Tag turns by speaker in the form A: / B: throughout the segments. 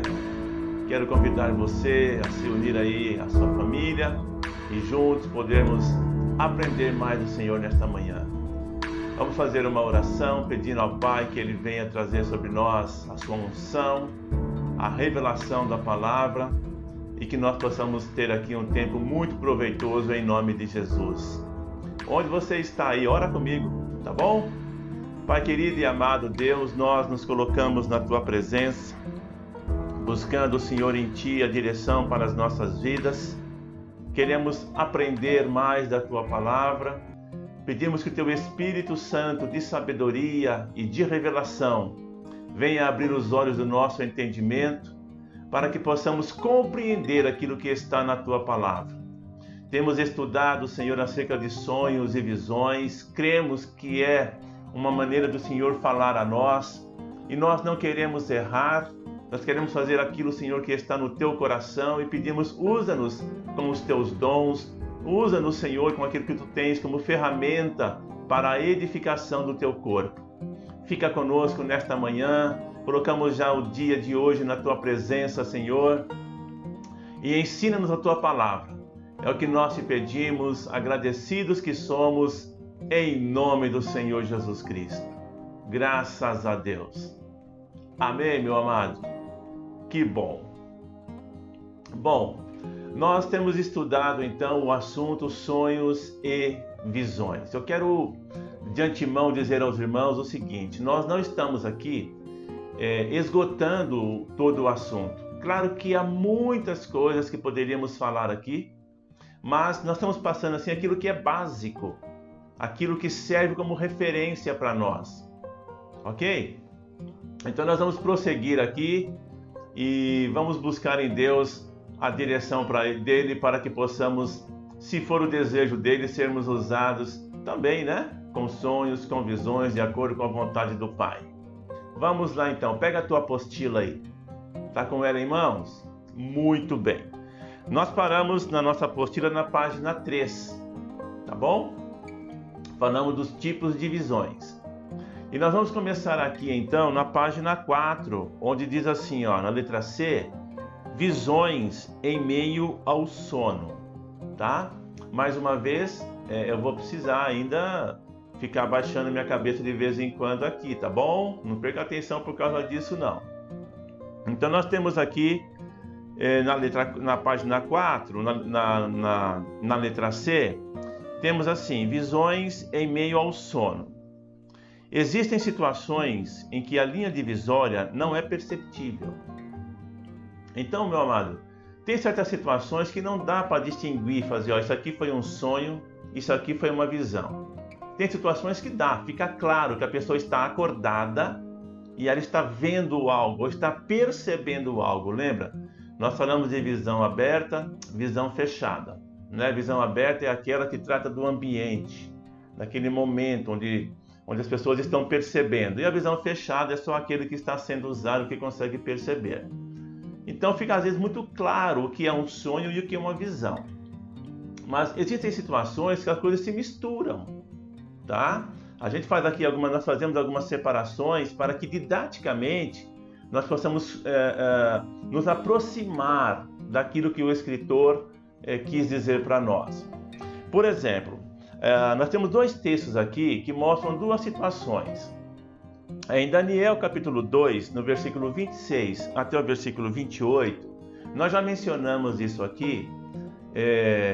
A: dia. Quero convidar você a se unir aí à sua família e juntos podermos aprender mais do Senhor nesta manhã. Vamos fazer uma oração pedindo ao Pai que Ele venha trazer sobre nós a sua unção, a revelação da palavra e que nós possamos ter aqui um tempo muito proveitoso em nome de Jesus. Onde você está aí, ora comigo, tá bom? Pai querido e amado Deus, nós nos colocamos na Tua presença, buscando o Senhor em Ti a direção para as nossas vidas. Queremos aprender mais da Tua palavra. Pedimos que o Teu Espírito Santo de sabedoria e de revelação venha abrir os olhos do nosso entendimento para que possamos compreender aquilo que está na Tua palavra. Temos estudado, Senhor, acerca de sonhos e visões. Cremos que é uma maneira do Senhor falar a nós e nós não queremos errar. Nós queremos fazer aquilo, Senhor, que está no Teu coração e pedimos, usa-nos com os Teus dons, usa-nos, Senhor, com aquilo que Tu tens como ferramenta para a edificação do Teu corpo. Fica conosco nesta manhã, colocamos já o dia de hoje na Tua presença, Senhor, e ensina-nos a Tua palavra. É o que nós Te pedimos, agradecidos que somos, em nome do Senhor Jesus Cristo. Graças a Deus. Amém, meu amado? Que bom. Bom, nós temos estudado então o assunto sonhos e visões. Eu quero de antemão dizer aos irmãos o seguinte: nós não estamos aqui esgotando todo o assunto. Claro que há muitas coisas que poderíamos falar aqui, mas nós estamos passando assim aquilo que é básico, aquilo que serve como referência para nós, ok? Então nós vamos prosseguir aqui e vamos buscar em Deus a direção dele para que possamos, se for o desejo dele, sermos usados também, né? Com sonhos, com visões, de acordo com a vontade do Pai. Vamos lá então, pega a tua apostila aí. Tá com ela em mãos? Muito bem. Nós paramos na nossa apostila na página 3, tá bom? Falamos dos tipos de visões. E nós vamos começar aqui então na página 4, onde diz assim, ó, na letra C, visões em meio ao sono, tá? Mais uma vez, eu vou precisar ainda ficar baixando minha cabeça de vez em quando aqui, tá bom? Não perca atenção por causa disso, não. Então nós temos aqui na página 4, na letra C, temos assim, visões em meio ao sono. Existem situações em que a linha divisória não é perceptível. Então, meu amado, tem certas situações que não dá para distinguir, fazer, ó, isso aqui foi um sonho, isso aqui foi uma visão. Tem situações que dá, fica claro que a pessoa está acordada e ela está vendo algo, ou está percebendo algo. Lembra? Nós falamos de visão aberta, visão fechada. Né? Visão aberta é aquela que trata do ambiente, daquele momento onde as pessoas estão percebendo. E a visão fechada é só aquele que está sendo usado, que consegue perceber. Então fica às vezes muito claro o que é um sonho e o que é uma visão. Mas existem situações que as coisas se misturam, tá? A gente faz aqui nós fazemos algumas separações para que didaticamente nós possamos nos aproximar daquilo que o escritor quis dizer para nós. Por exemplo, nós temos dois textos aqui que mostram duas situações. Em Daniel capítulo 2, no versículo 26 até o versículo 28, nós já mencionamos isso aqui,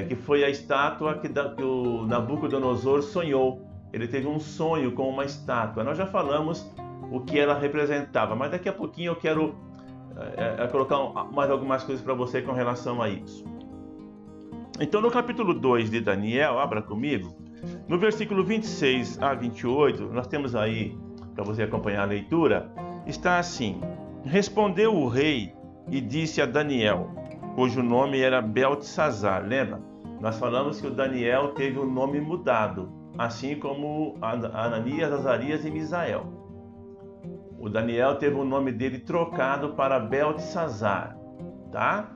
A: que foi a estátua que o Nabucodonosor sonhou. Ele teve um sonho com uma estátua. Nós já falamos o que ela representava, mas daqui a pouquinho eu quero colocar mais algumas coisas para você com relação a isso. Então, no capítulo 2 de Daniel, abra comigo, no versículo 26 a 28, nós temos aí, para você acompanhar a leitura, está assim: respondeu o rei e disse a Daniel, cujo nome era Beltesazar. Lembra? Nós falamos que o Daniel teve o nome mudado, assim como Ananias, Azarias e Misael. O Daniel teve o nome dele trocado para Beltesazar, tá?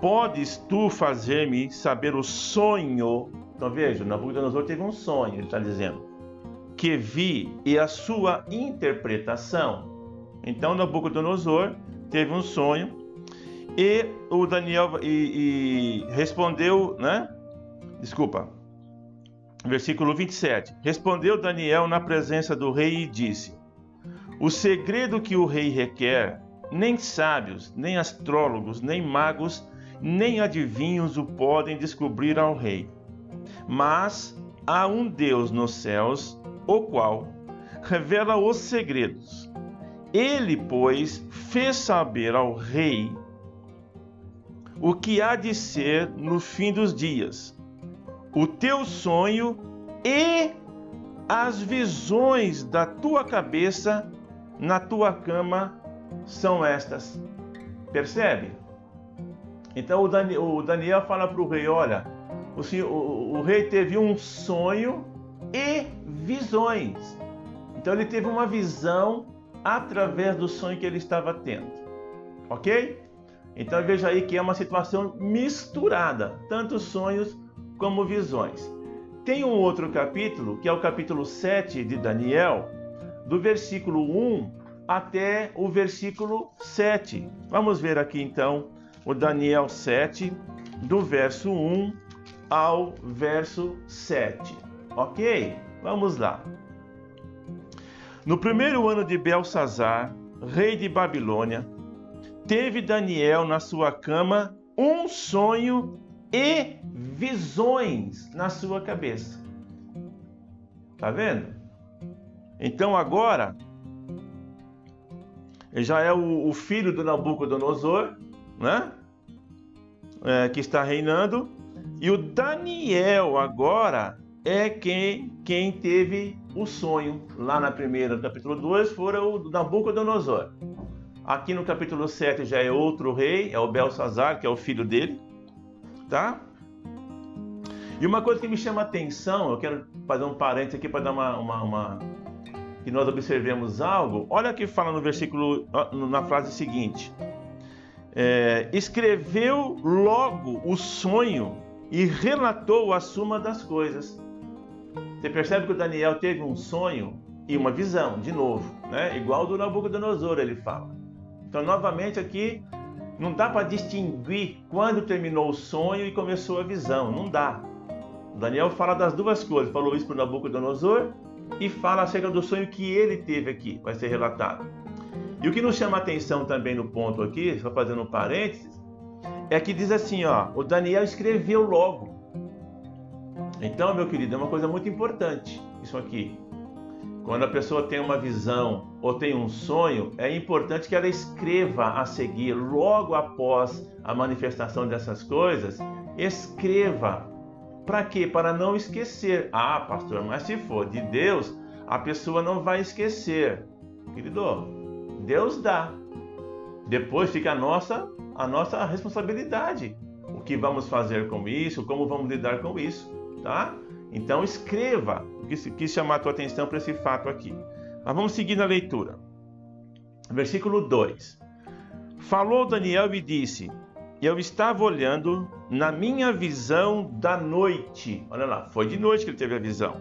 A: Podes tu fazer-me saber o sonho? Então veja, Nabucodonosor teve um sonho, ele está dizendo, que vi, e a sua interpretação. Então Nabucodonosor teve um sonho e o Daniel respondeu, né? Desculpa. Versículo 27. Respondeu Daniel na presença do rei e disse: o segredo que o rei requer, nem sábios, nem astrólogos, nem magos, nem adivinhos o podem descobrir ao rei. Mas há um Deus nos céus, o qual revela os segredos. Ele, pois, fez saber ao rei o que há de ser no fim dos dias. O teu sonho e as visões da tua cabeça na tua cama são estas. Percebe? Então o Daniel fala para o rei: olha, o rei teve um sonho e visões. Então ele teve uma visão através do sonho que ele estava tendo. Ok? Então veja aí que é uma situação misturada, tanto sonhos como visões. Tem um outro capítulo, que é o capítulo 7 de Daniel, do versículo 1 até o versículo 7. Vamos ver aqui então o Daniel 7, do verso 1 ao verso 7. Ok? Vamos lá. No primeiro ano de Belsazar, rei de Babilônia, teve Daniel na sua cama um sonho e visões na sua cabeça. Tá vendo? Então agora, já é o filho do Nabucodonosor, né? Que está reinando. E o Daniel agora é quem teve o sonho. Lá no capítulo 2 foi o Nabucodonosor. Aqui no capítulo 7 já é outro rei, é o Belsazar, que é o filho dele. Tá? E uma coisa que me chama a atenção, eu quero fazer um parênteses aqui para dar que nós observemos algo. Olha o que fala no versículo, na frase seguinte: escreveu logo o sonho e relatou a suma das coisas. Você percebe que o Daniel teve um sonho e uma visão, de novo, né? Igual do Nabucodonosor, ele fala. Então, novamente aqui, não dá para distinguir quando terminou o sonho e começou a visão, não dá. O Daniel fala das duas coisas, falou isso para o Nabucodonosor e fala acerca do sonho que ele teve aqui, vai ser relatado. E o que nos chama a atenção também no ponto aqui, só fazendo um parênteses, é que diz assim, ó, o Daniel escreveu logo. Então, meu querido, é uma coisa muito importante isso aqui. Quando a pessoa tem uma visão ou tem um sonho, é importante que ela escreva a seguir, logo após a manifestação dessas coisas, escreva. Para quê? Para não esquecer. Ah, pastor, mas se for de Deus, a pessoa não vai esquecer. Querido, Deus dá. Depois fica a nossa responsabilidade. O que vamos fazer com isso, como vamos lidar com isso, tá? Então escreva. Quis chamar a tua atenção para esse fato aqui. Mas vamos seguir na leitura. Versículo 2. Falou Daniel e disse: eu estava olhando na minha visão da noite. Olha lá, foi de noite que ele teve a visão.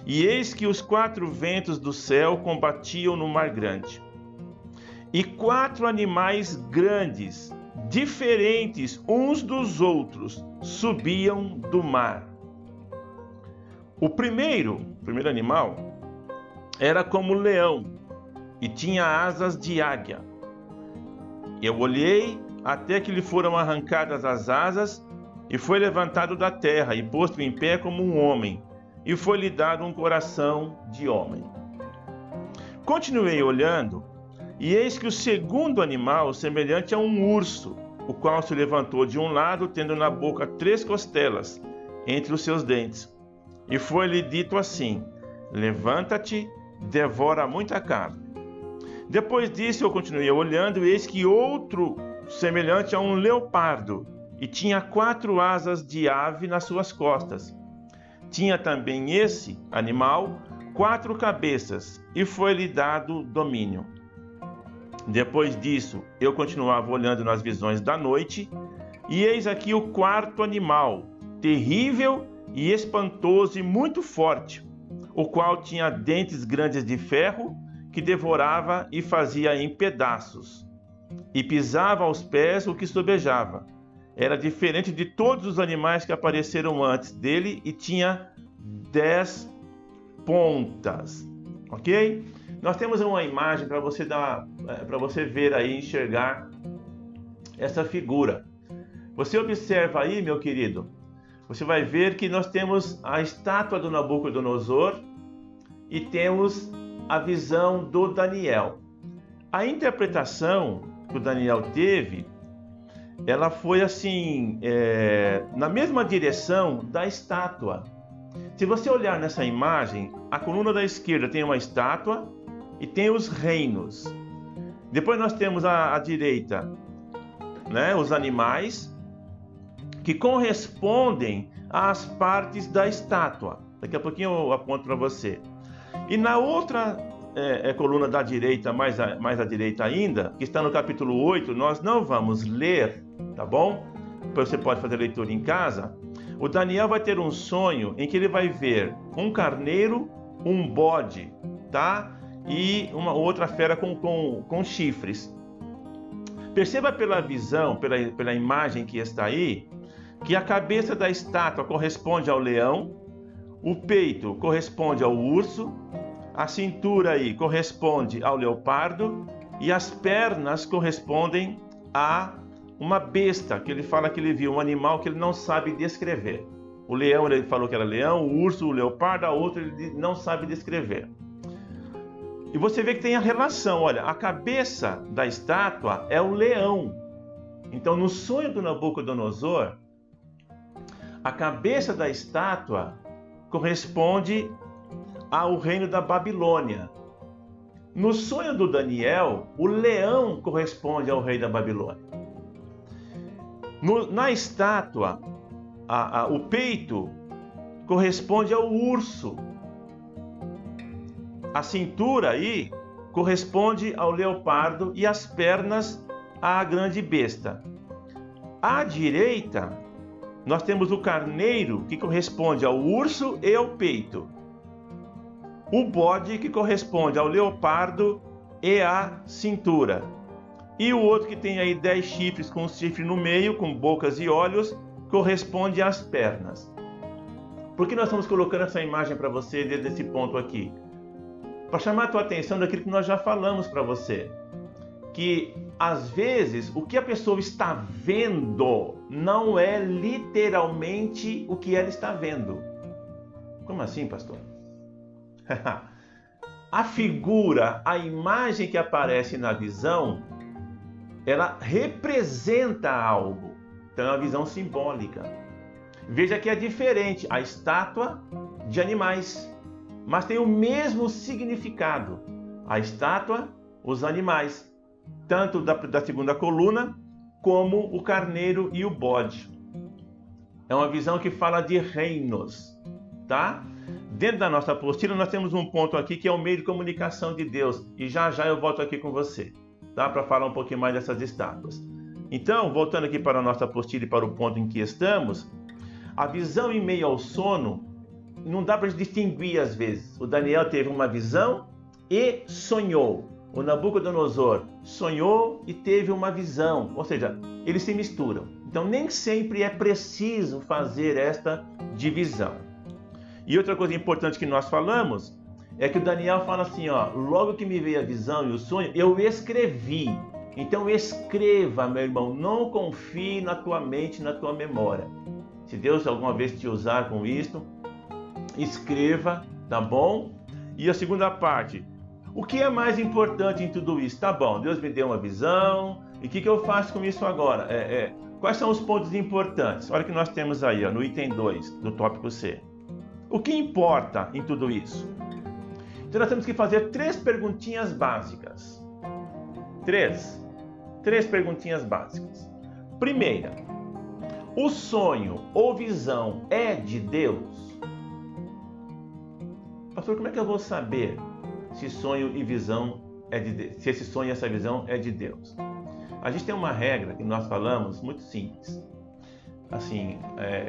A: E eis que os 4 ventos do céu combatiam no mar grande. E 4 animais grandes, diferentes uns dos outros, subiam do mar. O primeiro animal era como leão e tinha asas de águia. Eu olhei até que lhe foram arrancadas as asas e foi levantado da terra e posto em pé como um homem, e foi-lhe dado um coração de homem. Continuei olhando, e eis que o segundo animal, semelhante a um urso, o qual se levantou de um lado, tendo na boca 3 costelas entre os seus dentes. E foi-lhe dito assim: levanta-te, devora muita carne. Depois disso eu continuei olhando, e eis que outro, semelhante a um leopardo, e tinha 4 asas de ave nas suas costas. Tinha também esse animal 4 cabeças, e foi-lhe dado domínio. Depois disso, eu continuava olhando nas visões da noite, e eis aqui o 4º animal, terrível e espantoso e muito forte, o qual tinha dentes grandes de ferro, que devorava e fazia em pedaços, e pisava aos pés o que sobejava. Era diferente de todos os animais que apareceram antes dele e tinha 10 pontas. Ok? Nós temos uma imagem para você ver aí, enxergar essa figura. Você observa aí, meu querido, você vai ver que nós temos a estátua do Nabucodonosor e temos a visão do Daniel. A interpretação que o Daniel teve, ela foi assim, na mesma direção da estátua. Se você olhar nessa imagem, a coluna da esquerda tem uma estátua e tem os reinos. Depois nós temos à direita, né, os animais que correspondem às partes da estátua. Daqui a pouquinho eu aponto para você. E na outra coluna da direita, mais à direita ainda, que está no capítulo 8, nós não vamos ler, tá bom? Depois você pode fazer a leitura em casa. O Daniel vai ter um sonho em que ele vai ver um carneiro, um bode, tá? E uma outra fera com chifres. Perceba pela visão, pela imagem que está aí, que a cabeça da estátua corresponde ao leão, o peito corresponde ao urso, a cintura aí corresponde ao leopardo e as pernas correspondem a uma besta, que ele fala que ele viu, um animal que ele não sabe descrever. O leão ele falou que era leão, o urso, o leopardo, a outra ele não sabe descrever. E você vê que tem a relação, olha, a cabeça da estátua é o leão. Então no sonho do Nabucodonosor, a cabeça da estátua corresponde ao reino da Babilônia. No sonho do Daniel, o leão corresponde ao rei da Babilônia. Na estátua, o peito corresponde ao urso. A cintura aí corresponde ao leopardo e as pernas à grande besta. À direita, nós temos o carneiro, que corresponde ao urso e ao peito. O bode, que corresponde ao leopardo e à cintura. E o outro, que tem aí 10 chifres, com um chifre no meio, com bocas e olhos, corresponde às pernas. Por que nós estamos colocando essa imagem para você desde esse ponto aqui? Para chamar a tua atenção daquilo que nós já falamos para você. Que, às vezes, o que a pessoa está vendo não é literalmente o que ela está vendo. Como assim, pastor? A figura, a imagem que aparece na visão, ela representa algo. Então é uma visão simbólica. Veja que é diferente a estátua de animais, mas tem o mesmo significado. A estátua, os animais, tanto da segunda coluna, como o carneiro e o bode. É uma visão que fala de reinos, tá? Dentro da nossa apostila nós temos um ponto aqui que é o meio de comunicação de Deus. E já eu volto aqui com você, tá? Para falar um pouquinho mais dessas estátuas. Então, voltando aqui para a nossa apostila e para o ponto em que estamos, a visão em meio ao sono, não dá para distinguir às vezes. O Daniel teve uma visão e sonhou. O Nabucodonosor sonhou e teve uma visão. Ou seja, eles se misturam. Então, nem sempre é preciso fazer esta divisão. E outra coisa importante que nós falamos é que o Daniel fala assim, ó, logo que me veio a visão e o sonho, eu escrevi. Então escreva, meu irmão, não confie na tua mente, na tua memória. Se Deus alguma vez te usar com isto, escreva, tá bom? E a segunda parte, o que é mais importante em tudo isso? Tá bom, Deus me deu uma visão, e o que eu faço com isso agora? Quais são os pontos importantes? Olha o que nós temos aí, ó, no item 2 do tópico C. O que importa em tudo isso? Então nós temos que fazer 3 perguntinhas básicas. 3 perguntinhas básicas. Primeira, o sonho ou visão é de Deus? Pastor, como é que eu vou saber se sonho e visão é de Deus? Se esse sonho e essa visão é de Deus? A gente tem uma regra que nós falamos muito simples. Assim,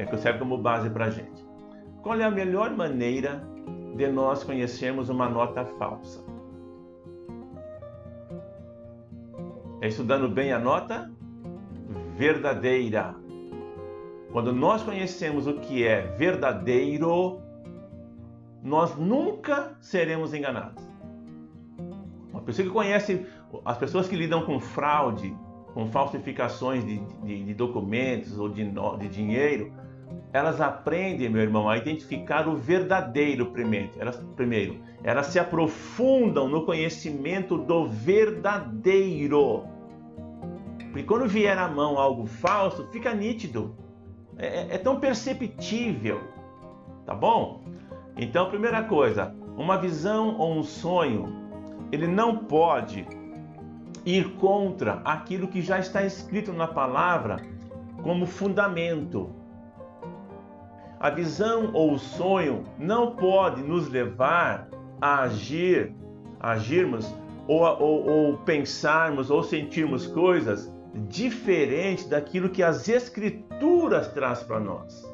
A: que serve como base para a gente. Qual é a melhor maneira de nós conhecermos uma nota falsa? estudando bem a nota verdadeira. Quando nós conhecemos o que é verdadeiro, nós nunca seremos enganados. Uma pessoa que conhece, as pessoas que lidam com fraude, com falsificações de documentos ou de dinheiro, elas aprendem, meu irmão, a identificar o verdadeiro primeiro. Elas se aprofundam no conhecimento do verdadeiro. Porque quando vier à mão algo falso, fica nítido. É tão perceptível. Tá bom? Então, primeira coisa, uma visão ou um sonho, ele não pode ir contra aquilo que já está escrito na palavra como fundamento. A visão ou o sonho não pode nos levar a agirmos ou pensarmos ou sentirmos coisas diferentes daquilo que as Escrituras traz para nós.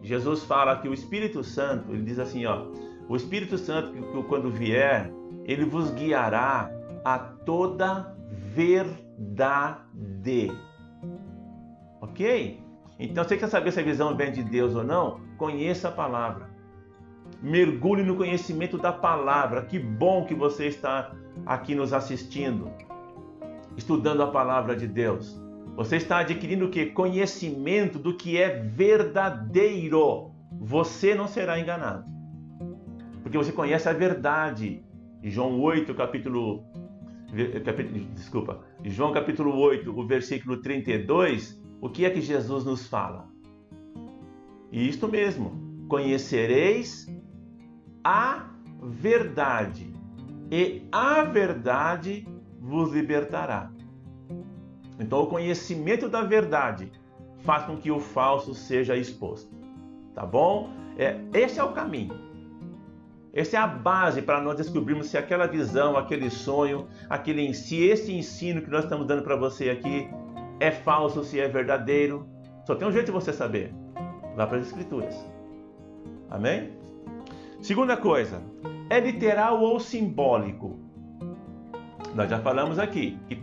A: Jesus fala que o Espírito Santo, ele diz assim, o Espírito Santo, que quando vier, ele vos guiará a toda verdade. Ok? Então, você quer saber se a visão vem de Deus ou não? Conheça a palavra. Mergulhe no conhecimento da palavra. Que bom que você está aqui nos assistindo, estudando a palavra de Deus. Você está adquirindo o quê? Conhecimento do que é verdadeiro. Você não será enganado, porque você conhece a verdade. João capítulo 8, o versículo 32, o que é que Jesus nos fala? Isto mesmo, conhecereis a verdade, e a verdade vos libertará. Então, o conhecimento da verdade faz com que o falso seja exposto. Tá bom? Esse é o caminho. Essa é a base para nós descobrirmos se aquela visão, aquele sonho, esse ensino que nós estamos dando para você aqui é falso, se é verdadeiro. Só tem um jeito de você saber. Vá para as Escrituras. Amém? Segunda coisa, é literal ou simbólico? Nós já falamos aqui que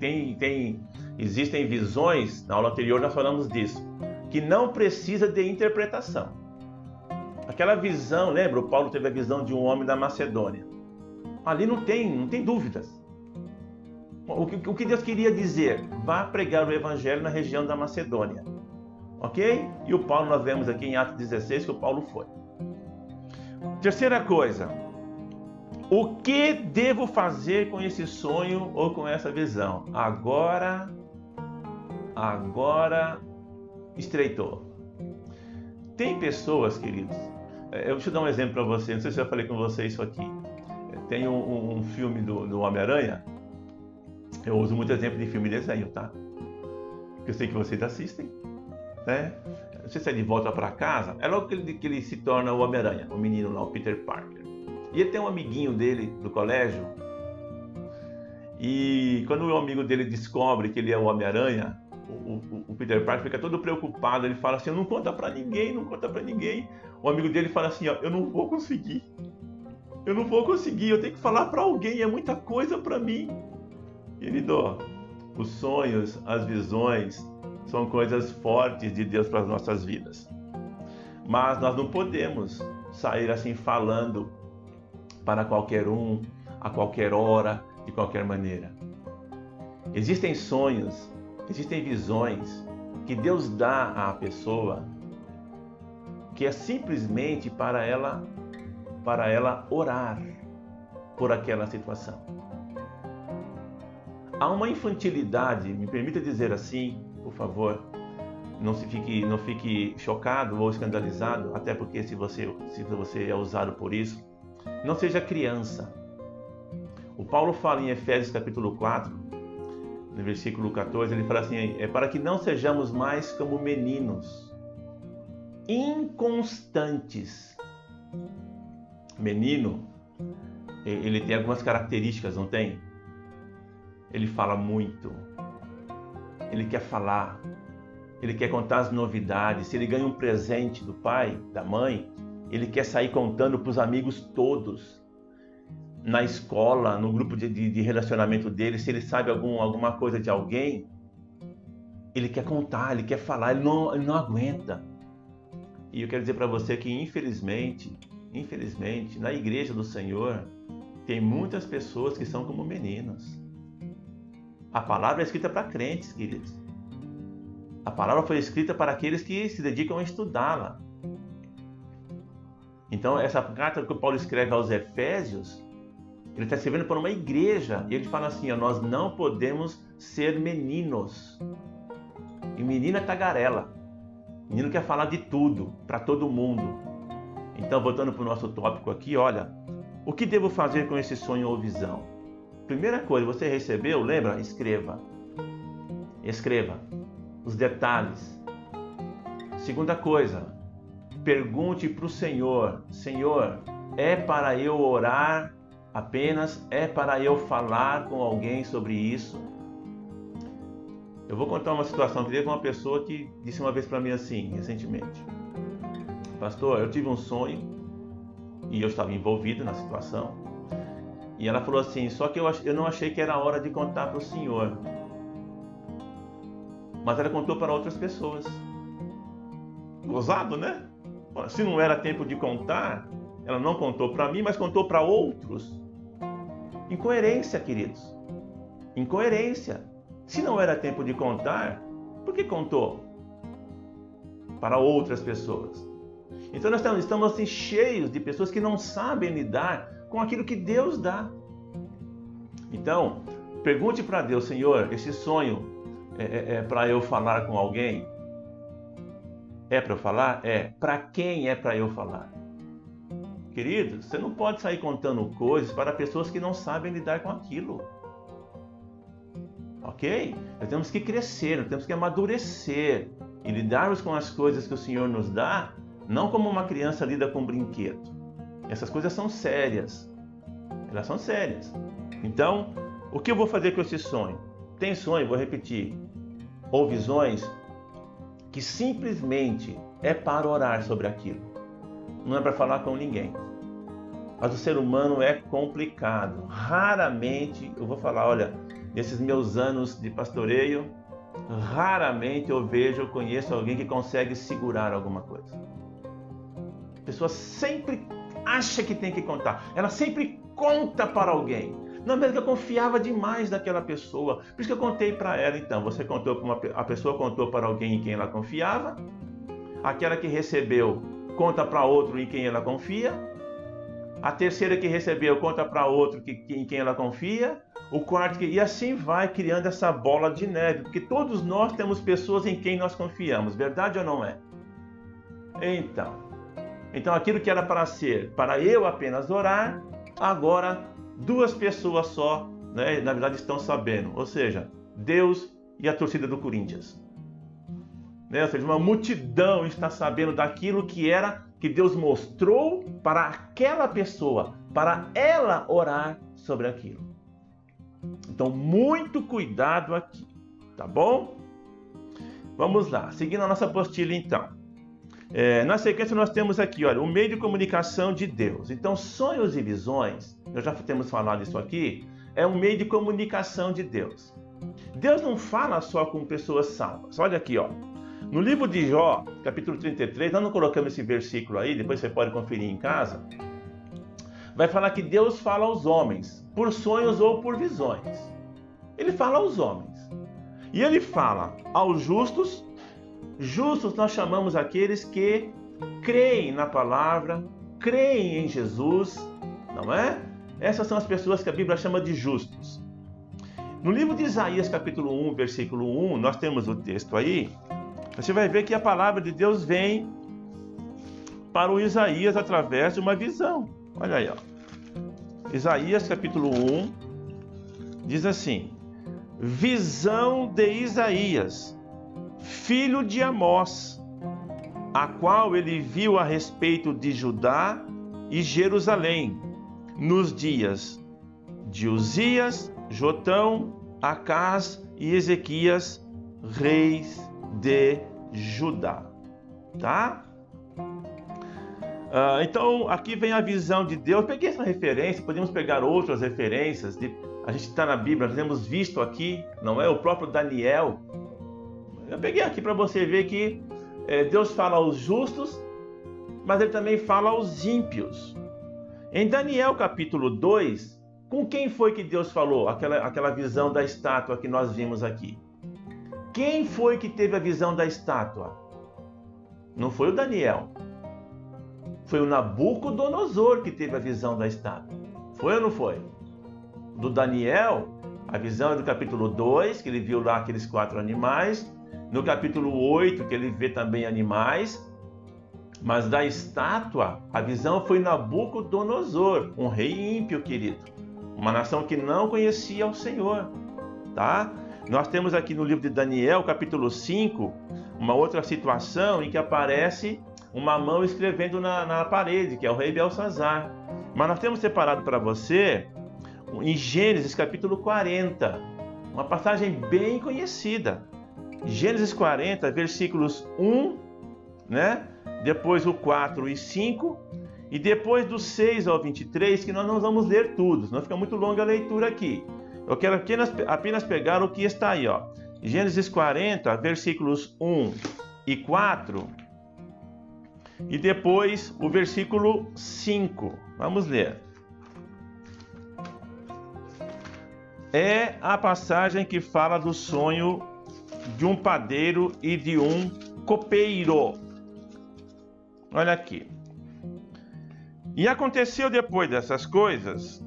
A: existem visões, na aula anterior nós falamos disso, que não precisa de interpretação. Aquela visão, lembra? O Paulo teve a visão de um homem da Macedônia. Ali não tem dúvidas. O que Deus queria dizer? Vá pregar o evangelho na região da Macedônia. Ok? E o Paulo, nós vemos aqui em Atos 16 que o Paulo foi. Terceira coisa. O que devo fazer com esse sonho ou com essa visão? Agora estreitou. Tem pessoas, queridos, eu te dar um exemplo para você, não sei se eu já falei com você isso aqui. Tem um filme do Homem-Aranha, eu uso muito exemplo de filme e desenho, tá? Porque eu sei que vocês assistem, né? Não sei se é De Volta para Casa, é logo que ele se torna o Homem-Aranha, o menino lá, o Peter Parker. E ele tem um amiguinho dele do colégio, e quando o amigo dele descobre que ele é o Homem-Aranha, o Peter Parker fica todo preocupado, ele fala assim, não conta pra ninguém. O amigo dele fala assim, eu não vou conseguir, eu tenho que falar pra alguém, é muita coisa pra mim. Querido, os sonhos, as visões, são coisas fortes de Deus para as nossas vidas. Mas nós não podemos sair assim falando para qualquer um, a qualquer hora, de qualquer maneira. Existem sonhos, existem visões que Deus dá à pessoa que é simplesmente para ela orar por aquela situação. Há uma infantilidade, me permita dizer assim, por favor, não fique chocado ou escandalizado, até porque se você é usado por isso, não seja criança. O Paulo fala em Efésios capítulo 4, no versículo 14, ele fala assim, é para que não sejamos mais como meninos, inconstantes. Menino, ele tem algumas características, não tem? Ele fala muito, ele quer falar, ele quer contar as novidades. Se ele ganha um presente do pai, da mãe, ele quer sair contando para os amigos todos. na escola, no grupo de relacionamento dele, se ele sabe alguma coisa de alguém, ele quer contar, ele quer falar, ele não aguenta. E eu quero dizer para você que, infelizmente, na igreja do Senhor, tem muitas pessoas que são como meninos. A palavra é escrita para crentes, queridos. A palavra foi escrita para aqueles que se dedicam a estudá-la. Então, essa carta que o Paulo escreve aos Efésios, ele está escrevendo para uma igreja. E ele fala assim, nós não podemos ser meninos. E menina é tagarela. Menino quer falar de tudo, para todo mundo. Então, voltando para o nosso tópico aqui, olha, o que devo fazer com esse sonho ou visão? Primeira coisa, você recebeu? Lembra? Escreva. Escreva os detalhes. Segunda coisa, pergunte para o Senhor. Senhor, é para eu orar apenas? É para eu falar com alguém sobre isso? Eu vou contar uma situação que teve uma pessoa que disse uma vez para mim assim, recentemente. Pastor, eu tive um sonho e eu estava envolvido na situação. E ela falou assim, só que eu não achei que era hora de contar para o Senhor. Mas ela contou para outras pessoas. Gozado, né? Se não era tempo de contar, ela não contou para mim, mas contou para outros. Incoerência, queridos. Incoerência. Se não era tempo de contar, por que contou? Para outras pessoas. Então nós estamos assim, cheios de pessoas que não sabem lidar com aquilo que Deus dá. Então, pergunte para Deus, Senhor, esse sonho é para eu falar com alguém? É para eu falar? É. Para quem é para eu falar? Querido, você não pode sair contando coisas para pessoas que não sabem lidar com aquilo. Ok? Nós temos que crescer, nós temos que amadurecer e lidarmos com as coisas que o Senhor nos dá, não como uma criança lida com um brinquedo. Essas coisas são sérias. Elas são sérias. Então, o que eu vou fazer com esse sonho? Tem sonho, vou repetir, ou visões que simplesmente é para orar sobre aquilo. Não é para falar com ninguém. Mas o ser humano é complicado. Raramente eu vou falar, olha, nesses meus anos de pastoreio, raramente eu conheço alguém que consegue segurar alguma coisa. A pessoa sempre acha que tem que contar. Ela sempre conta para alguém. Não, mas eu confiava demais naquela pessoa. Por isso que eu contei para ela. Então, você contou para a pessoa contou para alguém em quem ela confiava. Aquela que recebeu conta para outro em quem ela confia. A terceira que recebeu conta para outro em quem ela confia. O quarto e assim vai criando essa bola de neve, porque todos nós temos pessoas em quem nós confiamos, verdade ou não é? Então aquilo que era para ser, para eu apenas orar, agora duas pessoas só, né, na verdade estão sabendo, ou seja, Deus e a torcida do Corinthians. Né? Ou seja, uma multidão está sabendo daquilo que Deus mostrou para aquela pessoa, para ela orar sobre aquilo. Então, muito cuidado aqui, tá bom? Vamos lá, seguindo a nossa apostila então. Na sequência nós temos aqui, olha, o meio de comunicação de Deus. Então, sonhos e visões, nós já temos falado isso aqui, é um meio de comunicação de Deus. Deus não fala só com pessoas salvas. Olha aqui, ó. No livro de Jó, capítulo 33, nós não colocamos esse versículo aí, depois você pode conferir em casa. Vai falar que Deus fala aos homens, por sonhos ou por visões. Ele fala aos homens. E ele fala aos justos. Justos nós chamamos aqueles que creem na palavra, creem em Jesus, não é? Essas são as pessoas que a Bíblia chama de justos. No livro de Isaías, capítulo 1, versículo 1, nós temos o texto aí. Você vai ver que a palavra de Deus vem para o Isaías através de uma visão. Olha aí, ó. Isaías capítulo 1 diz assim: visão de Isaías, filho de Amós, a qual ele viu a respeito de Judá e Jerusalém, nos dias de Uzias, Jotão, Acás e Ezequias, reis de Judá. Tá? Então, aqui vem a visão de Deus. Eu peguei essa referência, podemos pegar outras referências. A gente está na Bíblia, nós temos visto aqui, não é? O próprio Daniel. Eu peguei aqui para você ver que Deus fala aos justos, mas Ele também fala aos ímpios. Em Daniel capítulo 2, com quem foi que Deus falou? Aquela visão da estátua que nós vimos aqui. Quem foi que teve a visão da estátua? Não foi o Daniel. Foi o Nabucodonosor que teve a visão da estátua. Foi ou não foi? Do Daniel, a visão é do capítulo 2, que ele viu lá aqueles 4 animais. No capítulo 8, que ele vê também animais. Mas da estátua, a visão foi Nabucodonosor, um rei ímpio, querido. Uma nação que não conhecia o Senhor. Tá? Nós temos aqui no livro de Daniel, capítulo 5, uma outra situação em que aparece uma mão escrevendo na parede, que é o rei Belsazar. Mas nós temos separado para você, em Gênesis capítulo 40, uma passagem bem conhecida. Gênesis 40, versículos 1, né? Depois o 4 e 5, e depois do 6 ao 23, que nós não vamos ler tudo, senão fica muito longa a leitura aqui. Eu quero apenas pegar o que está aí, ó. Gênesis 40, versículos 1 e 4, e depois o versículo 5. Vamos ler. É a passagem que fala do sonho de um padeiro e de um copeiro. Olha aqui. E aconteceu depois dessas coisas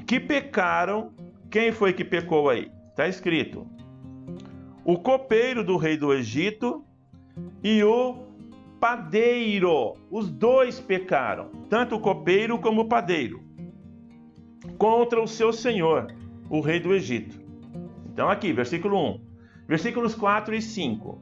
A: que pecaram. Quem foi que pecou aí? Está escrito: o copeiro do rei do Egito e o padeiro. Os dois pecaram, tanto o copeiro como o padeiro, contra o seu senhor, o rei do Egito. Então aqui, versículo 1. Versículos 4 e 5.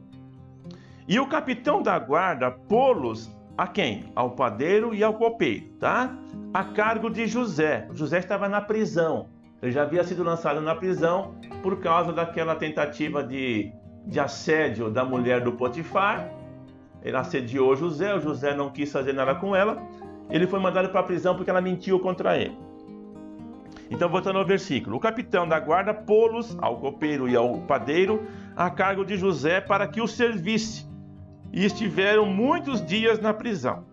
A: E o capitão da guarda pô-los a quem? Ao padeiro e ao copeiro, tá? A cargo de José. José estava na prisão. Ele já havia sido lançado na prisão por causa daquela tentativa de assédio da mulher do Potifar. Ele assediou José, o José não quis fazer nada com ela. Ele foi mandado para a prisão porque ela mentiu contra ele. Então, voltando ao versículo. O capitão da guarda pô-los ao copeiro e ao padeiro a cargo de José para que o servisse. E estiveram muitos dias na prisão.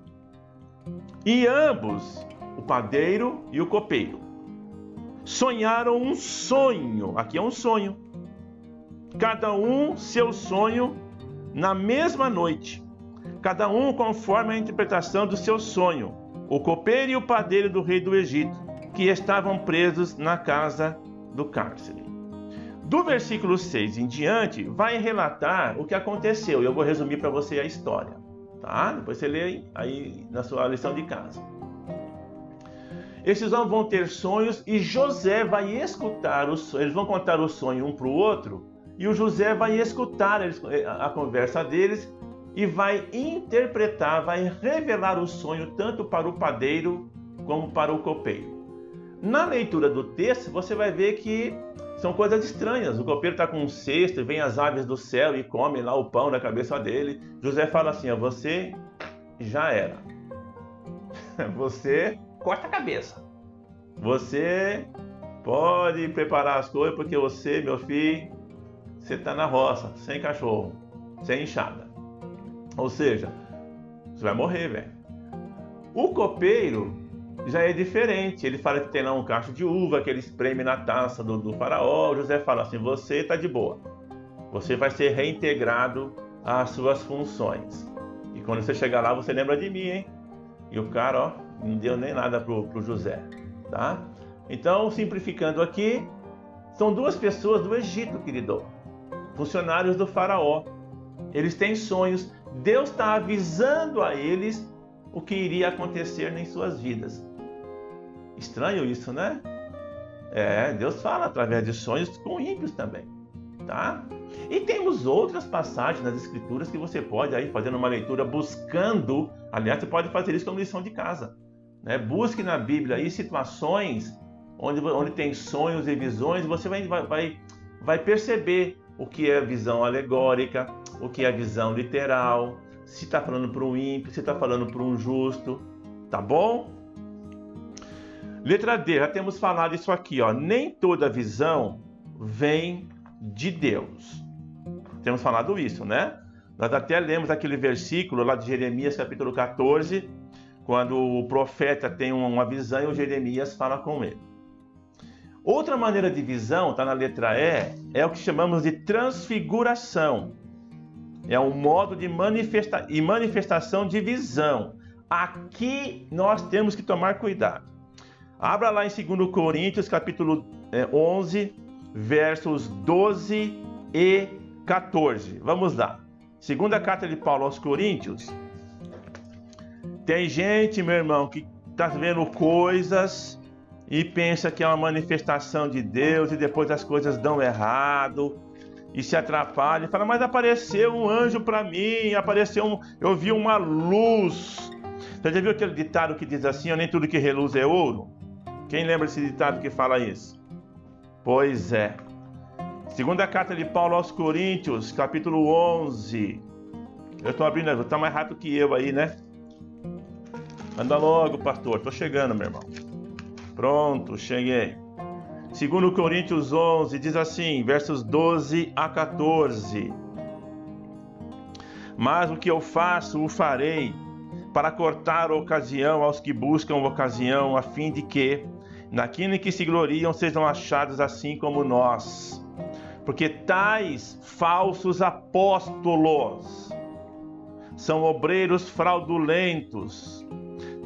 A: E ambos, o padeiro e o copeiro, sonharam um sonho. Aqui é um sonho. Cada um seu sonho na mesma noite. Cada um conforme a interpretação do seu sonho. O copeiro e o padeiro do rei do Egito, que estavam presos na casa do cárcere. Do versículo 6 em diante, vai relatar o que aconteceu. Eu vou resumir para você a história. Tá? Depois você lê aí na sua lição de casa. Esses homens vão ter sonhos e José vai escutar os sonhos. Eles vão contar o sonho um para o outro e o José vai escutar a conversa deles e vai interpretar, vai revelar o sonho tanto para o padeiro como para o copeiro. Na leitura do texto, você vai ver que são coisas estranhas. O copeiro está com um cesto e vem as aves do céu e comem lá o pão da cabeça dele. José fala assim, você já era. Você corta a cabeça. Você pode preparar as coisas porque você, meu filho, você está na roça, sem cachorro, sem enxada. Ou seja, você vai morrer, velho. O copeiro já é diferente. Ele fala que tem lá um cacho de uva que ele espreme na taça do faraó. José fala assim, você está de boa. Você vai ser reintegrado às suas funções. E quando você chegar lá, você lembra de mim, hein? E o cara, ó, não deu nem nada pro José, tá? Então, simplificando aqui, são duas pessoas do Egito, querido. Funcionários do faraó. Eles têm sonhos. Deus está avisando a eles o que iria acontecer em suas vidas. Estranho isso, né? Deus fala através de sonhos com ímpios também, tá? E temos outras passagens nas Escrituras que você pode aí fazendo uma leitura buscando, aliás, você pode fazer isso como lição de casa, né? Busque na Bíblia aí situações onde tem sonhos e visões, você vai perceber o que é visão alegórica, o que é visão literal, se está falando para um ímpio, se está falando para um justo, Tá bom? Letra D, já temos falado isso aqui, ó. Nem toda visão vem de Deus. Temos falado isso, né? Nós até lemos aquele versículo lá de Jeremias, capítulo 14, quando o profeta tem uma visão e o Jeremias fala com ele. Outra maneira de visão, está na letra E, é o que chamamos de transfiguração. É um modo de manifestação de visão. Aqui nós temos que tomar cuidado. Abra lá em 2 Coríntios, capítulo 11, versos 12 e 14. Vamos lá. Segunda carta de Paulo aos Coríntios. Tem gente, meu irmão, que está vendo coisas e pensa que é uma manifestação de Deus e depois as coisas dão errado e se atrapalha e fala, mas apareceu um anjo para mim, eu vi uma luz. Você já viu aquele ditado que diz assim, nem tudo que reluz é ouro? Quem lembra desse ditado que fala isso? Pois é. Segunda carta de Paulo aos Coríntios, capítulo 11. Eu estou abrindo, está mais rápido que eu aí, né? Anda logo, pastor. Estou chegando, meu irmão. Pronto, cheguei. 2 Coríntios 11, diz assim, versos 12 a 14. Mas o que eu faço, o farei, para cortar a ocasião aos que buscam ocasião, a fim de que, naquilo em que se gloriam, sejam achados assim como nós. Porque tais falsos apóstolos são obreiros fraudulentos,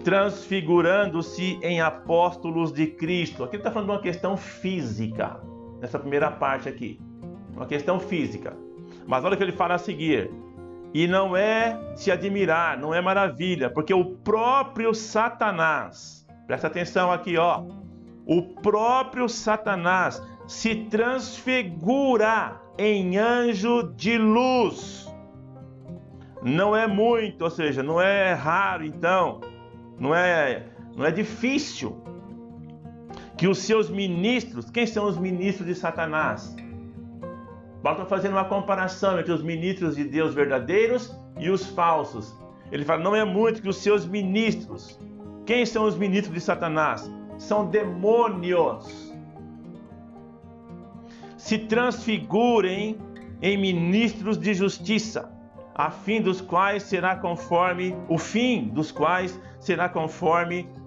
A: transfigurando-se em apóstolos de Cristo. Aqui ele está falando de uma questão física, nessa primeira parte aqui. Uma questão física. Mas olha o que ele fala a seguir. E não é se admirar, não é maravilha, porque o próprio Satanás, presta atenção aqui, ó. O próprio Satanás se transfigura em anjo de luz. Não é muito, ou seja, não é raro, então, não é difícil que os seus ministros, quem são os ministros de Satanás? Paulo está fazendo uma comparação entre os ministros de Deus verdadeiros e os falsos. Ele fala, não é muito que os seus ministros, quem são os ministros de Satanás? São demônios. Se transfigurem em ministros de justiça, o fim dos quais será conforme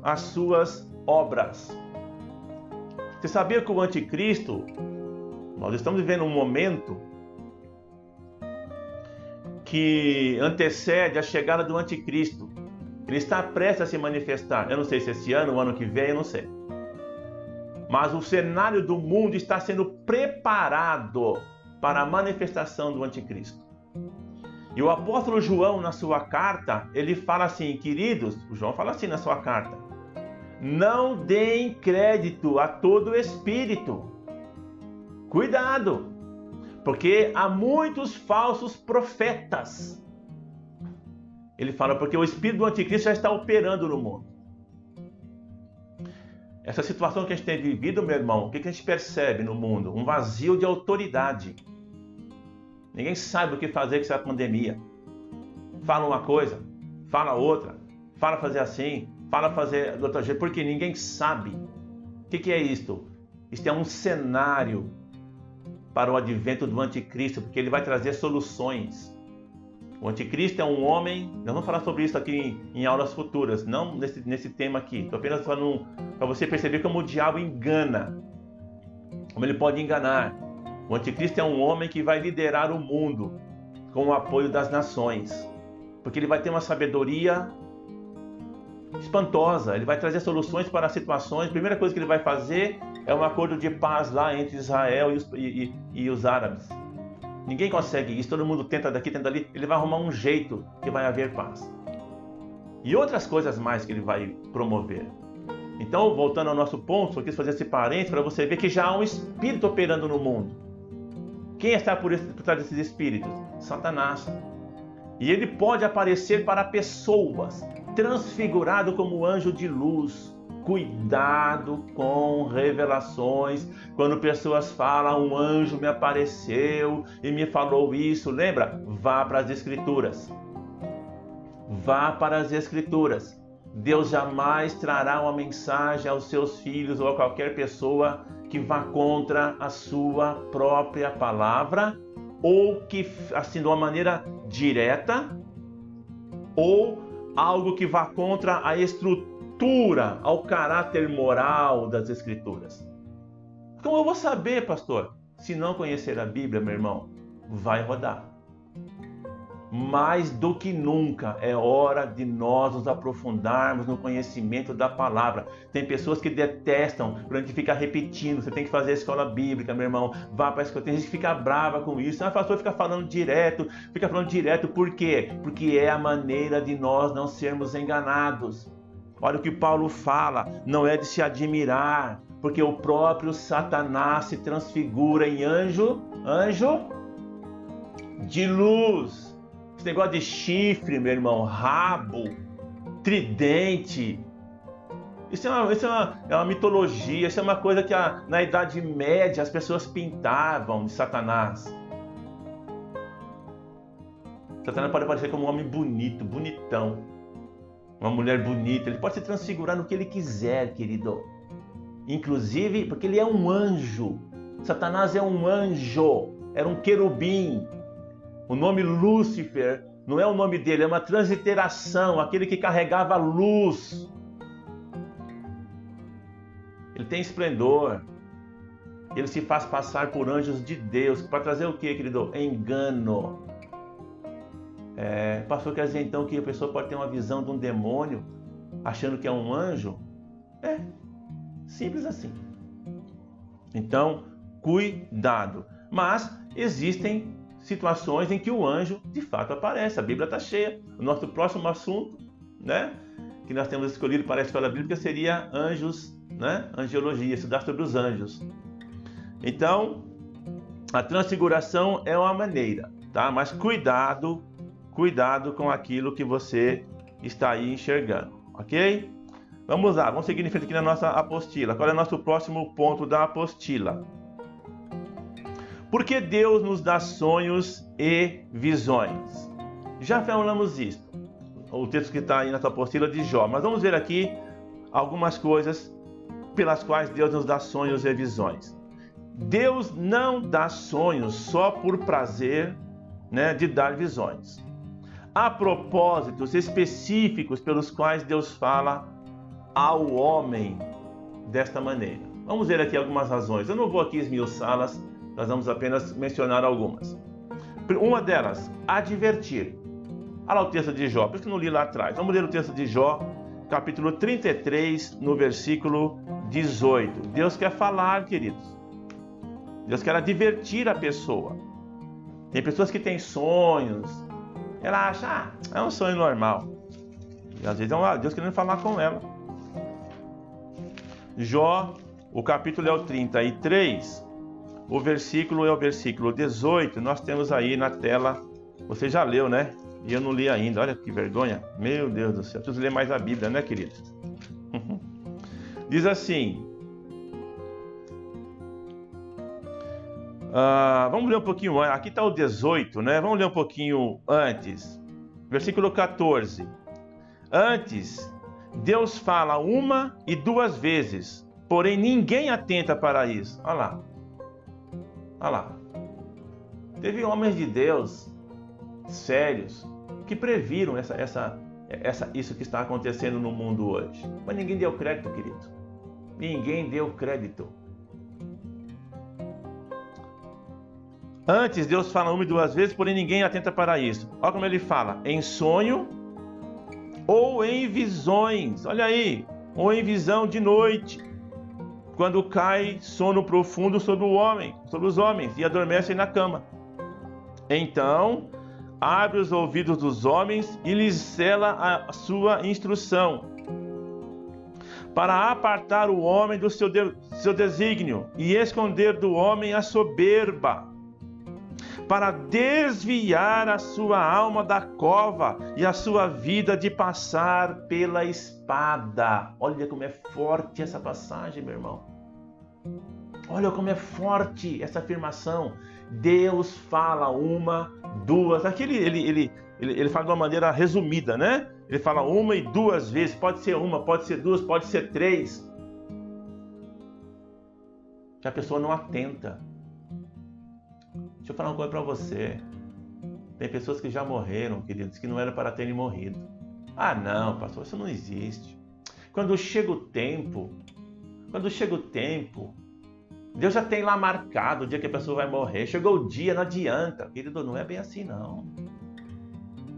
A: as suas obras. Você sabia que o anticristo, nós estamos vivendo um momento que antecede a chegada do anticristo. Ele está prestes a se manifestar. Eu não sei se esse ano, o ano que vem, eu não sei. Mas o cenário do mundo está sendo preparado para a manifestação do anticristo. E o apóstolo João, na sua carta, ele fala assim, queridos, o João fala assim na sua carta, não deem crédito a todo espírito. Cuidado, porque há muitos falsos profetas. Ele fala, porque o espírito do anticristo já está operando no mundo. Essa situação que a gente tem vivido, meu irmão, o que a gente percebe no mundo? Um vazio de autoridade. Ninguém sabe o que fazer com essa pandemia. Fala uma coisa, fala outra, fala fazer assim, fala fazer de outra jeito, porque ninguém sabe. O que é isto? Isto é um cenário para o advento do anticristo, porque ele vai trazer soluções. O anticristo é um homem, nós vamos falar sobre isso aqui em aulas futuras, não nesse tema aqui. Estou apenas falando para você perceber como o diabo engana, como ele pode enganar. O anticristo é um homem que vai liderar o mundo com o apoio das nações, porque ele vai ter uma sabedoria espantosa, ele vai trazer soluções para as situações. A primeira coisa que ele vai fazer é um acordo de paz lá entre Israel e os árabes. Ninguém consegue isso, todo mundo tenta daqui, tenta ali, ele vai arrumar um jeito que vai haver paz. E outras coisas mais que ele vai promover. Então, voltando ao nosso ponto, eu quis fazer esse parênteses para você ver que já há um espírito operando no mundo. Quem está por trás desses espíritos? Satanás. E ele pode aparecer para pessoas, transfigurado como anjo de luz. Cuidado com revelações. Quando pessoas falam, um anjo me apareceu e me falou isso. Lembra? Vá para as Escrituras. Vá para as Escrituras. Deus jamais trará uma mensagem aos seus filhos ou a qualquer pessoa que vá contra a sua própria palavra, ou que, assim, de uma maneira direta, ou algo que vá contra a estrutura, ao caráter moral das Escrituras. Como eu vou saber, pastor? Se não conhecer a Bíblia, meu irmão, vai rodar. Mais do que nunca é hora de nós nos aprofundarmos no conhecimento da palavra. Tem pessoas que detestam quando a gente fica repetindo. Você tem que fazer a escola bíblica, meu irmão. Vá para a escola. Tem gente que fica brava com isso. Ah, pastor, fica falando direto. Por quê? Porque é a maneira de nós não sermos enganados. Olha o que Paulo fala. Não é de se admirar, porque o próprio Satanás se transfigura em anjo de luz. Esse negócio de chifre, meu irmão, rabo, tridente, isso é uma mitologia, isso é uma coisa que na Idade Média as pessoas pintavam de Satanás. Satanás pode aparecer como um homem bonito, bonitão, uma mulher bonita, ele pode se transfigurar no que ele quiser, querido. Inclusive, porque ele é um anjo. Satanás é um anjo, era um querubim. O nome Lúcifer não é o nome dele, é uma transliteração, aquele que carregava luz. Ele tem esplendor. Ele se faz passar por anjos de Deus. Para trazer o que, querido? Engano. O pastor quer dizer então que a pessoa pode ter uma visão de um demônio achando que é um anjo? Simples assim. Então, cuidado. Mas existem situações em que o anjo de fato aparece. A Bíblia está cheia. O nosso próximo assunto, né, que nós temos escolhido para a escola bíblica seria anjos, né? Angiologia, estudar sobre os anjos. Então, a transfiguração é uma maneira, tá? Mas cuidado com aquilo que você está aí enxergando, ok? Vamos lá, vamos seguir em frente aqui na nossa apostila. Qual é o nosso próximo ponto da apostila? Porque Deus nos dá sonhos e visões. Já falamos isso. O texto que está aí na sua apostila de Jó. Mas vamos ver aqui algumas coisas pelas quais Deus nos dá sonhos e visões. Deus não dá sonhos só por prazer, né, de dar visões. Há propósitos específicos pelos quais Deus fala ao homem desta maneira. Vamos ver aqui algumas razões. Eu não vou aqui esmiuçá-las. Nós vamos apenas mencionar algumas. Uma delas, advertir. Olha lá o texto de Jó, por isso que eu não li lá atrás. Vamos ler o texto de Jó, capítulo 33, no versículo 18. Deus quer falar, queridos. Deus quer advertir a pessoa. Tem pessoas que têm sonhos. Ela acha, é um sonho normal. E às vezes é Deus querendo falar com ela. Jó, o capítulo é o 33. O versículo é o versículo 18, nós temos aí na tela, você já leu, né? E eu não li ainda, olha que vergonha. Meu Deus do céu, preciso ler mais a Bíblia, né, querido? Diz assim, vamos ler um pouquinho antes, aqui está o 18, né? Vamos ler um pouquinho antes. Versículo 14. Antes, Deus fala uma e duas vezes, porém ninguém atenta para isso. Olha lá. Olha lá. Teve homens de Deus sérios que previram isso que está acontecendo no mundo hoje. Mas ninguém deu crédito, querido. Ninguém deu crédito. Antes, Deus fala uma e duas vezes, porém ninguém atenta para isso. Olha como ele fala. Em sonho ou em visões. Olha aí. Ou em visão de noite. Quando cai sono profundo sobre os homens, e adormecem na cama. Então, abre os ouvidos dos homens e lhes sela a sua instrução, para apartar o homem do seu desígnio e esconder do homem a soberba, para desviar a sua alma da cova e a sua vida de passar pela espada. Olha como é forte essa passagem, meu irmão. Olha como é forte essa afirmação. Deus fala uma, duas. Aqui ele fala de uma maneira resumida, né? Ele fala 1 e 2 vezes, pode ser 1, pode ser 2, pode ser 3. Que a pessoa não atenta. Deixa eu falar uma coisa para você. Tem pessoas que já morreram, queridos, que não era para terem morrido. Ah, não, pastor, isso não existe. Quando chega o tempo, Deus já tem lá marcado o dia que a pessoa vai morrer. Chegou o dia, não adianta. Querido, não é bem assim não.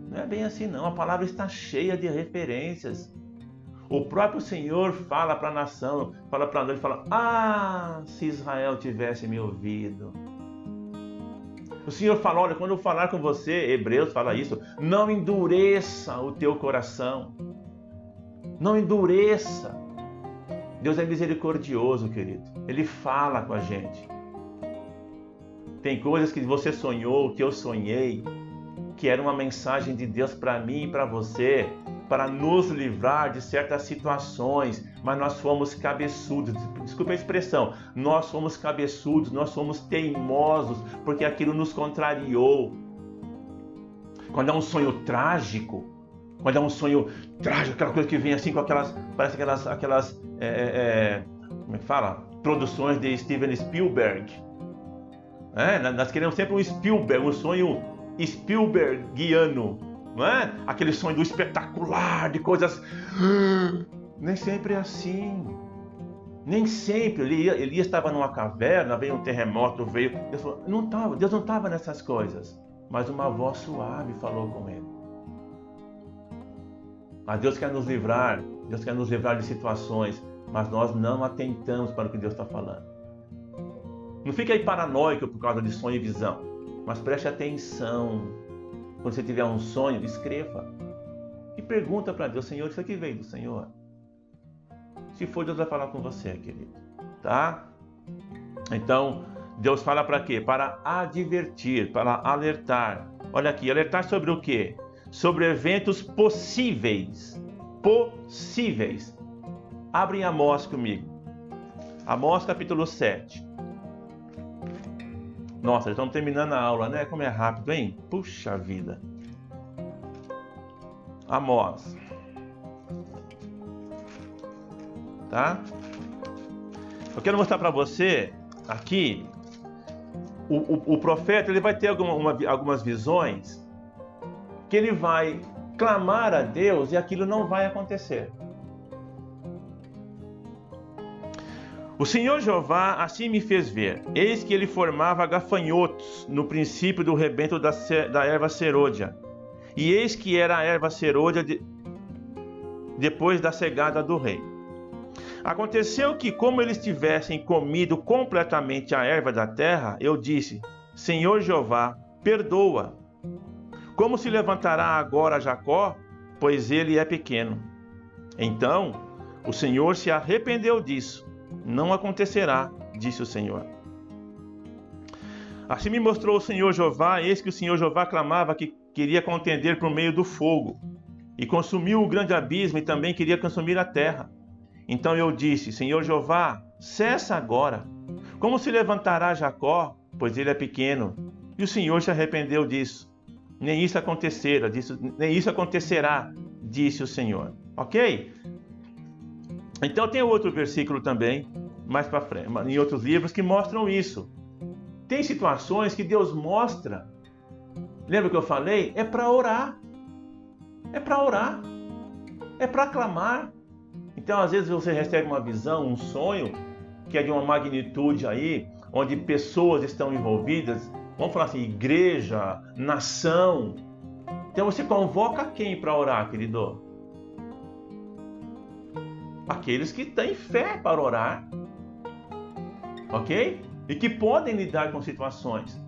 A: Não é bem assim não. A palavra está cheia de referências. O próprio Senhor fala para a nação, fala para nós, fala: ah, se Israel tivesse me ouvido. O Senhor fala: olha, quando eu falar com você, Hebreus fala isso, não endureça o teu coração. Não endureça. Deus é misericordioso, querido. Ele fala com a gente. Tem coisas que você sonhou, que eu sonhei, que era uma mensagem de Deus para mim e para você, para nos livrar de certas situações, mas nós fomos cabeçudos. Desculpa a expressão. Nós fomos cabeçudos, nós fomos teimosos, porque aquilo nos contrariou. Quando é um sonho trágico, aquela coisa que vem assim com aquelas, parece aquelas como é que fala? Produções de Steven Spielberg. Nós queremos sempre um Spielberg, um sonho Spielbergiano, não é? Aquele sonho do espetacular, de coisas. Nem sempre é assim. Nem sempre. Elias estava numa caverna, veio um terremoto, Deus falou, Deus não estava nessas coisas, mas uma voz suave falou com ele. Mas Deus quer nos livrar de situações, mas nós não atentamos para o que Deus está falando. Não fique aí paranoico por causa de sonho e visão, mas preste atenção. Quando você tiver um sonho, escreva e pergunta para Deus: Senhor, isso aqui veio do Senhor? Se for, Deus vai falar com você, querido, tá? Então, Deus fala para quê? Para advertir, para alertar. Olha aqui, alertar sobre o quê? Sobre eventos possíveis. Possíveis. Abrem Amós comigo. Amós capítulo 7. Nossa, já estamos terminando a aula, né? Como é rápido, hein? Puxa vida. Amós. Tá? Eu quero mostrar para você aqui. O profeta, ele vai ter algumas visões que ele vai clamar a Deus e aquilo não vai acontecer. O Senhor Jeová assim me fez ver, eis que ele formava gafanhotos no princípio do rebento da erva serôdia, e eis que era a erva serôdia depois da cegada do rei. Aconteceu que, como eles tivessem comido completamente a erva da terra, eu disse: Senhor Jeová, perdoa. Como se levantará agora Jacó, pois ele é pequeno? Então o Senhor se arrependeu disso. Não acontecerá, disse o Senhor. Assim me mostrou o Senhor Jeová, eis que o Senhor Jeová clamava que queria contender por meio do fogo, e consumiu o grande abismo, e também queria consumir a terra. Então eu disse: Senhor Jeová, cessa agora. Como se levantará Jacó, pois ele é pequeno? E o Senhor se arrependeu disso. Nem isso acontecerá, disse o Senhor. Ok? Então tem outro versículo também, mais para frente, em outros livros, que mostram isso. Tem situações que Deus mostra. Lembra que eu falei? É para orar. É para orar. É para clamar. Então, às vezes você recebe uma visão, um sonho, que é de uma magnitude aí, onde pessoas estão envolvidas. Vamos falar assim, igreja, nação. Então você convoca quem para orar, querido? Aqueles que têm fé para orar. Ok? E que podem lidar com situações.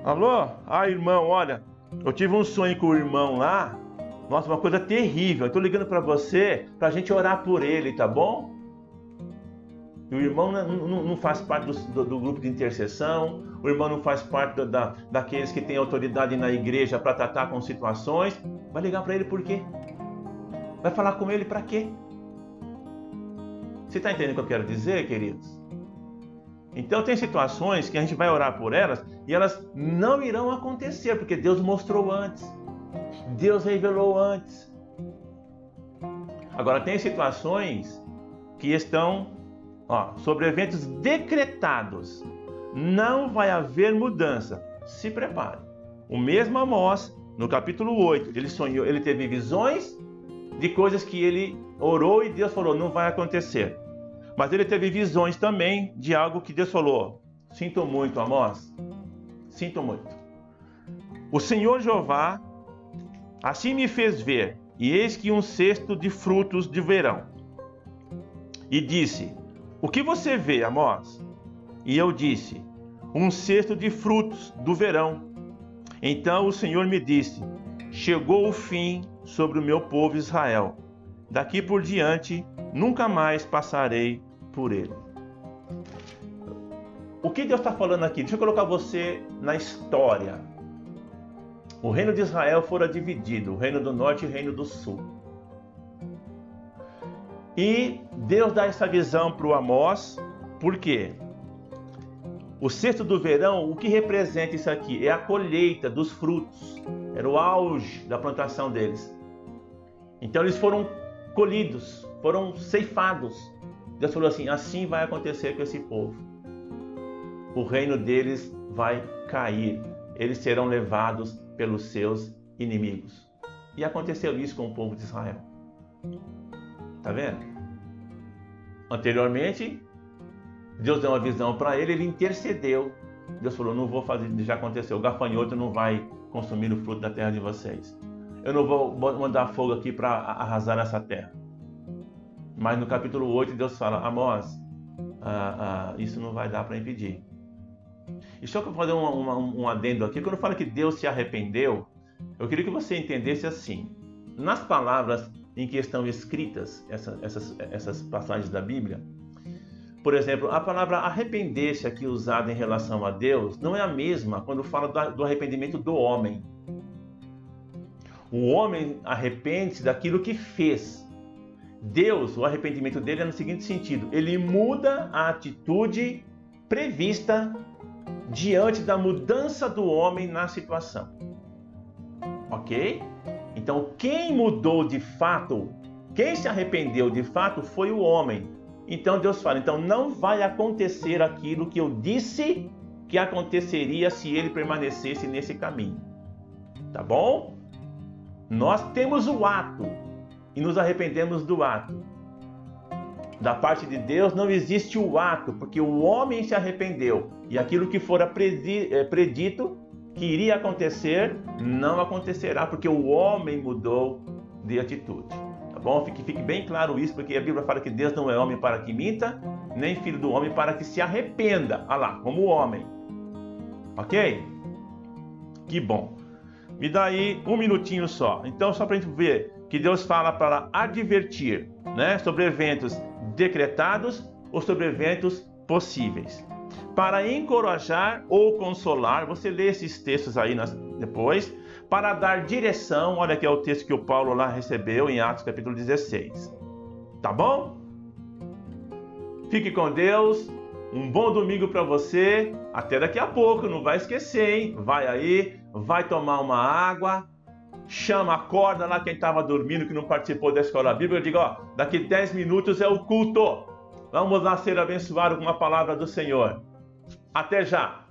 A: Alô? Ah, irmão, olha, eu tive um sonho com o irmão lá. Nossa, uma coisa terrível. Eu estou ligando para você, para a gente orar por ele, tá bom? E o irmão não faz parte do grupo de intercessão. O irmão não faz parte daqueles que têm autoridade na igreja para tratar com situações. Vai ligar para ele por quê? Vai falar com ele para quê? Você está entendendo o que eu quero dizer, queridos? Então tem situações que a gente vai orar por elas e elas não irão acontecer, porque Deus mostrou antes. Deus revelou antes. Agora, tem situações que estão sobre eventos decretados. Não vai haver mudança. Se prepare. O mesmo Amós, no capítulo 8, ele sonhou, ele teve visões de coisas que ele orou e Deus falou, não vai acontecer. Mas ele teve visões também de algo que Deus falou, sinto muito, Amós, sinto muito. O Senhor Jeová assim me fez ver, e eis que um cesto de frutos de verão. E disse, o que você vê, Amós? E eu disse, um cesto de frutos do verão. Então o Senhor me disse, chegou o fim sobre o meu povo Israel. Daqui por diante, nunca mais passarei por ele. O que Deus está falando aqui? Deixa eu colocar você na história. O reino de Israel fora dividido, o reino do norte e o reino do sul. E Deus dá essa visão para o Amós, por quê? O cesto do verão, o que representa isso aqui? É a colheita dos frutos. Era o auge da plantação deles. Então eles foram colhidos, foram ceifados. Deus falou assim, assim vai acontecer com esse povo. O reino deles vai cair. Eles serão levados pelos seus inimigos. E aconteceu isso com o povo de Israel. Tá vendo? Anteriormente, Deus deu uma visão para ele, ele intercedeu. Deus falou, não vou fazer, já aconteceu, o gafanhoto não vai consumir o fruto da terra de vocês. Eu não vou mandar fogo aqui para arrasar essa terra. Mas no capítulo 8, Deus fala, Amós, isso não vai dar para impedir. E só que eu vou fazer um adendo aqui, quando eu falo que Deus se arrependeu, eu queria que você entendesse assim, nas palavras em que estão escritas essas passagens da Bíblia, por exemplo, a palavra arrepender-se aqui usada em relação a Deus não é a mesma quando fala do arrependimento do homem. O homem arrepende-se daquilo que fez. Deus, o arrependimento dele é no seguinte sentido, ele muda a atitude prevista diante da mudança do homem na situação. Ok? Então, quem mudou de fato, quem se arrependeu de fato foi o homem. Então Deus fala, então não vai acontecer aquilo que eu disse que aconteceria se ele permanecesse nesse caminho. Tá bom? Nós temos o ato e nos arrependemos do ato. Da parte de Deus não existe o ato, porque o homem se arrependeu. E aquilo que fora predito que iria acontecer, não acontecerá, porque o homem mudou de atitude. Tá bom? Fique bem claro isso, porque a Bíblia fala que Deus não é homem para que minta, nem filho do homem para que se arrependa. Olha lá, como homem. Ok? Que bom. Me dá aí um minutinho só. Então, só para a gente ver que Deus fala para advertir, né, sobre eventos decretados ou sobre eventos possíveis. Para encorajar ou consolar, você lê esses textos aí depois, para dar direção, olha aqui é o texto que o Paulo lá recebeu em Atos capítulo 16. Tá bom? Fique com Deus, um bom domingo para você, até daqui a pouco, não vai esquecer, hein? Vai aí, vai tomar uma água, chama, acorda lá quem estava dormindo, que não participou da escola bíblica, diga, ó, daqui 10 minutos é o culto, vamos lá ser abençoados com uma palavra do Senhor. Até já!